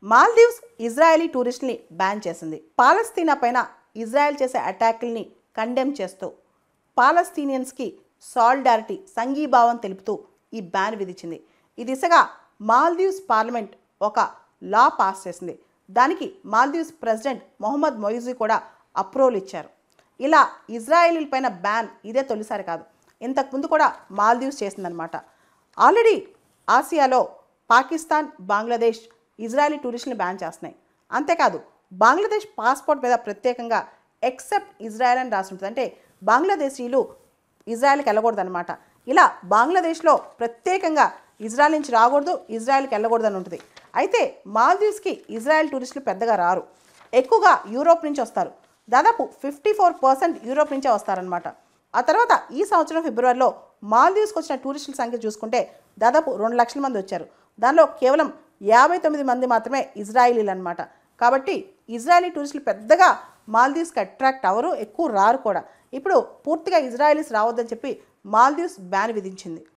Maldives Israeli టూరిస్టుల్ని ban చేసింది. పాలస్తీనా పైన Israel చేసే అటాక్ల్ని కండెమ్ చేస్తూ పాలస్తీనియన్స్కి సాలిడారిటీ సంఘీభావం తెలుపుతూ ఈ బ్యాన్ విధించింది. ఈ దిశగా మాల్దీవ్స్ పార్లమెంట్ ఒక లా పాస్ చేసింది. దానికి మాల్దీవ్స్ ప్రెసిడెంట్ మొహమ్మద్ మొయిజీ కూడా అప్రూవల్ ఇచ్చారు. ఇలా ఇజ్రాయేలీల పైన బ్యాన్ ఇదే తొలిసారి కాదు, ఇంతకుముందు కూడా మాల్దీవ్స్ చేసిందనమాట. ఆల్రెడీ ఆసియాలో పాకిస్తాన్, బంగ్లాదేశ్ ఇజ్రాయలీ టూరిస్టులను బ్యాన్ చేస్తున్నాయి. అంతేకాదు బంగ్లాదేశ్ పాస్పోర్ట్ మీద ప్రత్యేకంగా ఎక్సెప్ట్ ఇజ్రాయెల్ అని రాసి ఉంటుంది. అంటే బంగ్లాదేశీయులు ఇజ్రాయెల్కి వెళ్ళకూడదు అనమాట. ఇలా బంగ్లాదేశ్లో ప్రత్యేకంగా ఇజ్రాయెల్ నుంచి రాకూడదు, ఇజ్రాయెల్కి వెళ్ళకూడదు అని ఉంటుంది. అయితే మాల్దీవ్స్కి ఇజ్రాయెల్ టూరిస్టులు పెద్దగా రారు, ఎక్కువగా యూరోప్ నుంచి వస్తారు. దాదాపు 54% యూరోప్ నుంచే వస్తారనమాట. ఆ తర్వాత ఈ సంవత్సరం ఫిబ్రవరిలో మాల్దీవ్స్కి వచ్చిన టూరిస్టుల సంఖ్య చూసుకుంటే దాదాపు 2 లక్షల మంది వచ్చారు. దానిలో కేవలం 59 మంది మాత్రమే ఇజ్రాయిలీలు అనమాట. కాబట్టి ఇజ్రాయలీ టూరిస్టులు పెద్దగా మాల్దీవ్స్కి అట్రాక్ట్ అవ్వరు, ఎక్కువ రారు కూడా. ఇప్పుడు పూర్తిగా ఇజ్రాయలీస్ రావద్దని చెప్పి మాల్దీవ్స్ బ్యాన్ విధించింది.